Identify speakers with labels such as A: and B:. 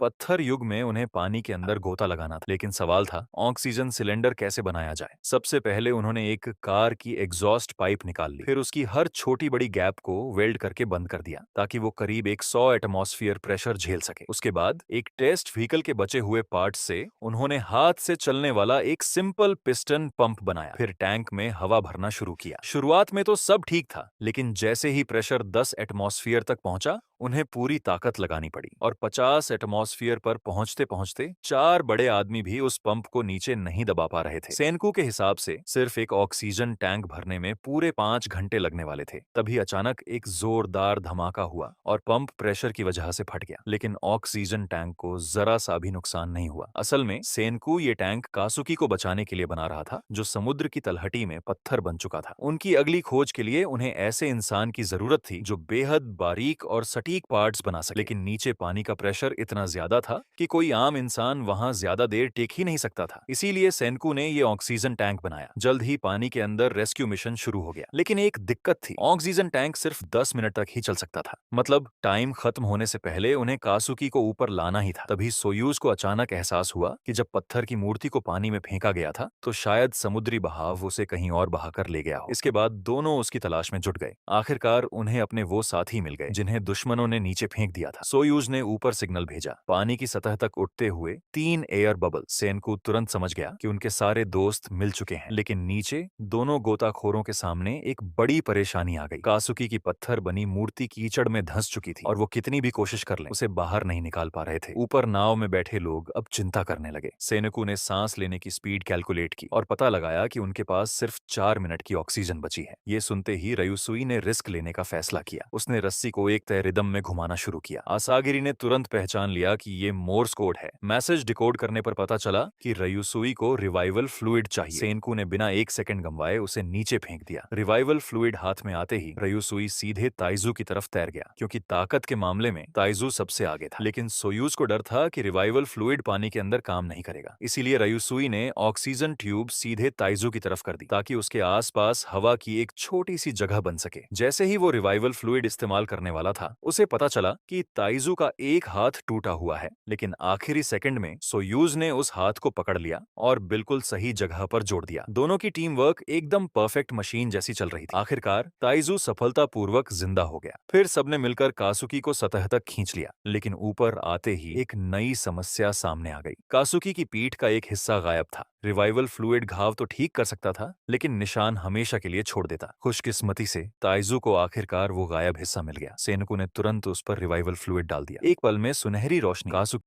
A: पत्थर युग में उन्हें पानी के अंदर गोता लगाना था, लेकिन सवाल था ऑक्सीजन सिलेंडर कैसे बनाया जाए। सबसे पहले उन्होंने एक कार की एग्जॉस्ट पाइप निकाल ली, फिर उसकी हर छोटी बड़ी गैप को वेल्ड करके बंद कर दिया ताकि वो करीब 100 एटमॉस्फेयर प्रेशर झेल सके। उसके बाद एक टेस्ट व्हीकल के बचे हुए पार्ट्स से उन्होंने हाथ से चलने वाला एक सिंपल पिस्टन पंप बनाया, फिर टैंक में हवा भरना शुरू किया। शुरुआत में तो सब ठीक था, लेकिन जैसे ही प्रेशर 10 एटमॉस्फेयर तक पहुंचा, उन्हें पूरी ताकत लगानी पड़ी और 50 एटमॉस्फेयर पर पहुंचते पहुंचते 4 बड़े आदमी भी उस पंप को नीचे नहीं दबा पा रहे थे। सेनकू के हिसाब से सिर्फ एक ऑक्सीजन टैंक भरने में पूरे 5 घंटे लगने वाले थे। तभी अचानक एक जोरदार धमाका हुआ और पंप प्रेशर की वजह से फट गया, लेकिन ऑक्सीजन टैंक को जरा सा भी नुकसान नहीं हुआ। असल में सेनकू ये टैंक कासुकी को बचाने के लिए बना रहा था, जो समुद्र की तलहटी में पत्थर बन चुका था। उनकी अगली खोज के लिए उन्हें ऐसे इंसान की जरूरत थी जो बेहद बारीक और सटीक पार्ट्स बना सके, लेकिन नीचे पानी का प्रेशर इतना ज्यादा था कि कोई आम इंसान वहां ज्यादा देर टिक ही नहीं सकता था। इसीलिए सेनकू ने ये ऑक्सीजन टैंक बनाया। जल्द ही पानी के अंदर रेस्क्यू मिशन शुरू हो गया, लेकिन एक दिक्कत थी, ऑक्सीजन टैंक सिर्फ 10 मिनट तक ही चल सकता था। मतलब टाइम खत्म होने से पहले उन्हें कासुकी को ऊपर लाना ही था। तभी सोयूज को अचानक एहसास हुआ कि जब पत्थर की मूर्ति को पानी में फेंका गया था तो शायद समुद्री बहाव उसे कहीं और बहाकर ले गया हो। इसके बाद दोनों उसकी तलाश में जुट गए। आखिरकार उन्हें अपने वो साथी मिल गए जिन्हें दुश्मनों ने नीचे फेंक दिया था। सोयूज ने ऊपर सिग्नल भेजा। पानी की सतह तक उठते हुए 3 एयर बबल। सेनकू तुरंत समझ गया कि उनके सारे दोस्त मिल चुके हैं, लेकिन नीचे दोनों गोताखोरों के सामने एक बड़ी परेशानी आ गई। कासुकी की पत्थर बनी मूर्ति कीचड़ में धंस चुकी थी और वो कितनी भी कोशिश कर लें उसे बाहर नहीं निकाल पा रहे थे। ऊपर नाव में बैठे लोग अब चिंता करने लगे। सेनकू ने सांस लेने की स्पीड कैलकुलेट की और पता लगाया कि उनके पास सिर्फ 4 मिनट की ऑक्सीजन बची है। ये सुनते ही रयुसुई ने रिस्क लेने का फैसला किया। उसने रस्सी को एक तय रिदम में घुमाना शुरू किया। आसागिरी ने तुरंत पहचान लिया कि ये मोर्स कोड है। मैसेज डिकोड करने पर पता चला कि रयुसुई को रिवाइवल फ्लूइड चाहिए। सेनकू ने बिना 1 सेकंड गंवाए उसे नीचे फेंक दिया। रिवाइवल फ्लूइड हाथ में आते ही रयुसुई सीधे ताइजू की तरफ तैर गया, क्योंकि ताकत के मामले में ताइजू सबसे आगे था। लेकिन सोयूज को डर था कि रिवाइवल फ्लूइड पानी के अंदर काम नहीं करेगा। इसीलिए रयुसुई ने ऑक्सीजन ट्यूब सीधे ताइजू की तरफ कर दी ताकि उसके आसपास हवा की एक छोटी सी जगह बन सके। जैसे ही वो रिवाइवल फ्लूइड इस्तेमाल करने वाला था, उसे पता चला कि ताइजू का एक हाथ टूटा हुआ है, लेकिन आखिरी सेकंड में सोयूज ने उस हाथ को पकड़ लिया और बिल्कुल सही जगह पर जोड़ दिया। दोनों की टीम वर्क एकदम परफेक्ट मशीन जैसी चल रही थी। आखिरकार ताइजू सफलतापूर्वक जिंदा हो गया। फिर सबने मिलकर कासुकी को सतह तक खींच लिया, लेकिन ऊपर आते ही एक नई समस्या सामने आ गई। कासुकी की पीठ का एक हिस्सा गायब था। रिवाइवल फ्लूइड घाव तो ठीक कर सकता था, लेकिन निशान हमेशा के लिए छोड़ देता। खुशकिस्मती से ताइजू को आखिरकार वो गायब हिस्सा मिल गया। सेनकू ने तुरंत उस पर रिवाइवल फ्लूइड डाल दिया। एक पल में सुनहरी रोशनी कासुकी